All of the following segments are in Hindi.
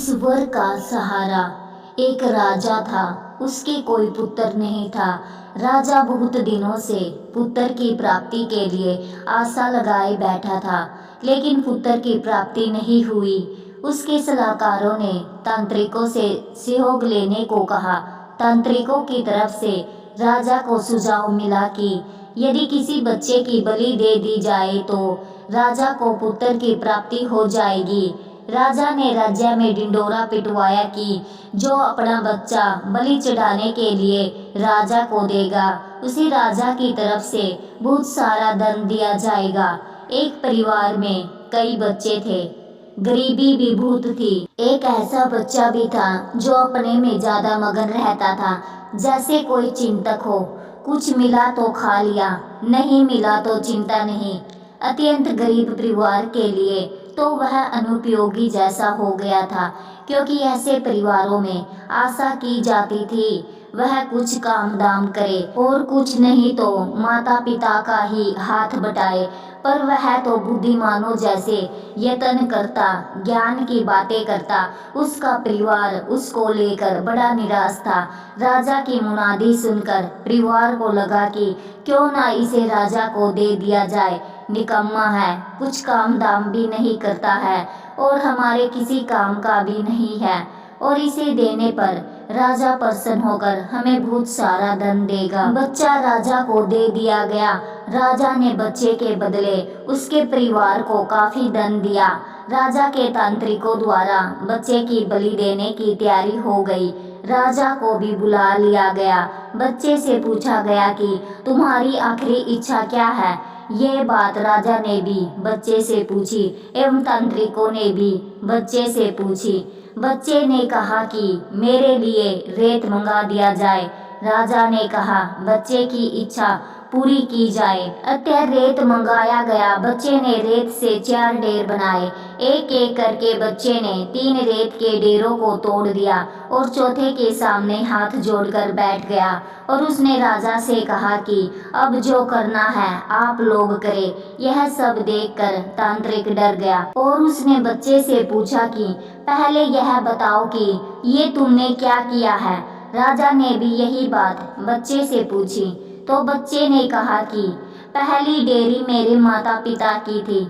ईश्वर का सहारा। एक राजा था, उसके कोई पुत्र नहीं था। राजा बहुत दिनों से पुत्र की प्राप्ति के लिए आशा लगाए बैठा था, लेकिन पुत्र की प्राप्ति नहीं हुई। उसके सलाहकारों ने तांत्रिकों से सहयोग लेने को कहा। तांत्रिकों की तरफ से राजा को सुझाव मिला कि यदि किसी बच्चे की बलि दे दी जाए तो राजा को पुत्र की प्राप्ति हो जाएगी। राजा ने राज्य में ढिंढोरा पिटवाया कि जो अपना बच्चा बलि चढ़ाने के लिए राजा को देगा, उसे राजा की तरफ से बहुत सारा धन दिया जाएगा। एक परिवार में कई बच्चे थे, गरीबी भी बहुत थी। एक ऐसा बच्चा भी था जो अपने में ज्यादा मगन रहता था, जैसे कोई चिंतक हो। कुछ मिला तो खा लिया, नहीं मिला तो चिंता नहीं। अत्यंत गरीब परिवार के लिए तो वह अनुपयोगी जैसा हो गया था, क्योंकि ऐसे परिवारों में आशा की जाती थी वह कुछ काम दाम करे और कुछ नहीं तो माता पिता का ही हाथ बटाए। पर वह तो बुद्धिमानों जैसे यत्न करता, ज्ञान की बातें करता। उसका परिवार उसको लेकर बड़ा निराश था। राजा की मुनादी सुनकर परिवार को लगा कि क्यों ना इसे राजा को दे दिया जाए। निकम्मा है, कुछ काम दाम भी नहीं करता है और हमारे किसी काम का भी नहीं है, और इसे देने पर राजा प्रसन्न होकर हमें बहुत सारा धन देगा। बच्चा राजा को दे दिया गया। राजा ने बच्चे के बदले उसके परिवार को काफी धन दिया। राजा के तांत्रिकों द्वारा बच्चे की बलि देने की तैयारी हो गई। राजा को भी बुला लिया गया। बच्चे से पूछा गया कि तुम्हारी आखिरी इच्छा क्या है। ये बात राजा ने भी बच्चे से पूछी एवं तांत्रिकों ने भी बच्चे से पूछी। बच्चे ने कहा कि मेरे लिए रेत मंगा दिया जाए। राजा ने कहा बच्चे की इच्छा पूरी की जाए। अतः रेत मंगाया गया। बच्चे ने रेत से 4 ढेर बनाए। एक एक करके बच्चे ने 3 रेत के ढेरों को तोड़ दिया और चौथे के सामने हाथ जोड़कर बैठ गया और उसने राजा से कहा कि अब जो करना है आप लोग करें। यह सब देखकर तांत्रिक डर गया और उसने बच्चे से पूछा कि पहले यह बताओ कि ये तुमने क्या किया है। राजा ने भी यही बात बच्चे से पूछी तो बच्चे ने कहा कि पहली डेयरी मेरे माता पिता की थी,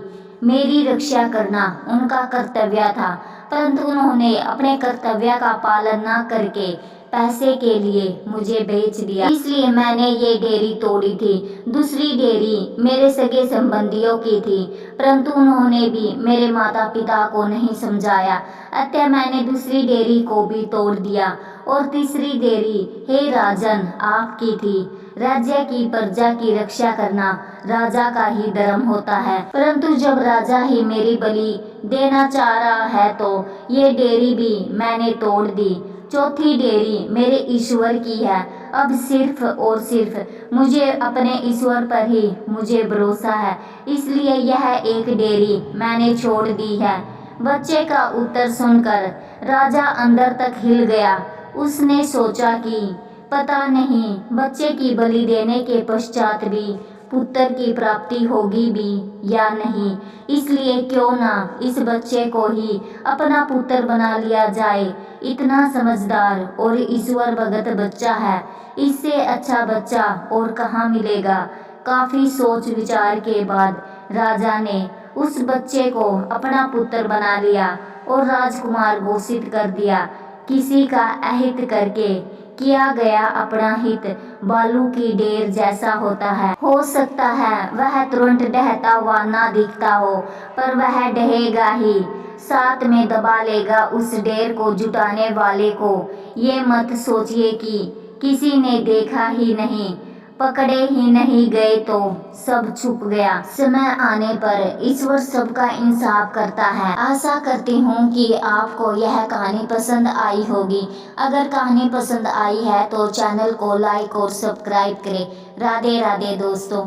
मेरी रक्षा करना उनका कर्तव्य था, परंतु उन्होंने अपने कर्तव्य का पालन न करके पैसे के लिए मुझे बेच दिया, इसलिए मैंने ये डेयरी तोड़ी थी। दूसरी डेयरी मेरे सगे संबंधियों की थी, परंतु उन्होंने भी मेरे माता पिता को नहीं समझाया, अतः मैंने दूसरी डेयरी को भी तोड़ दिया। और तीसरी डेयरी हे राजन आपकी थी। राज्य की प्रजा की रक्षा करना राजा का ही धर्म होता है, परंतु जब राजा ही मेरी बलि देना चाह रहा है तो ये डेयरी भी मैंने तोड़ दी। चौथी डेयरी मेरे ईश्वर की है। अब सिर्फ और सिर्फ मुझे अपने ईश्वर पर ही मुझे भरोसा है, इसलिए यह एक डेयरी मैंने छोड़ दी है। बच्चे का उत्तर सुनकर राजा अंदर तक हिल गया। उसने सोचा कि पता नहीं बच्चे की बलि देने के पश्चात भी पुत्र की प्राप्ति होगी भी या नहीं, इसलिए क्यों ना इस बच्चे को ही अपना पुत्र बना लिया जाए। इतना समझदार और ईश्वर भगत बच्चा है, इससे अच्छा बच्चा और कहाँ मिलेगा। काफी सोच विचार के बाद राजा ने उस बच्चे को अपना पुत्र बना लिया और राजकुमार घोषित कर दिया। किसी का अहित करके किया गया अपना हित बालू की ढेर जैसा होता है। हो सकता है वह तुरंत ढहता हुआ ना दिखता हो, पर वह ढहेगा ही, साथ में दबा लेगा उस ढेर को जुटाने वाले को। ये मत सोचिए कि किसी ने देखा ही नहीं, पकड़े ही नहीं गए तो सब छुप गया। समय आने पर ईश्वर सबका इंसाफ करता है। आशा करती हूँ कि आपको यह कहानी पसंद आई होगी। अगर कहानी पसंद आई है तो चैनल को लाइक और सब्सक्राइब करें। राधे राधे दोस्तों।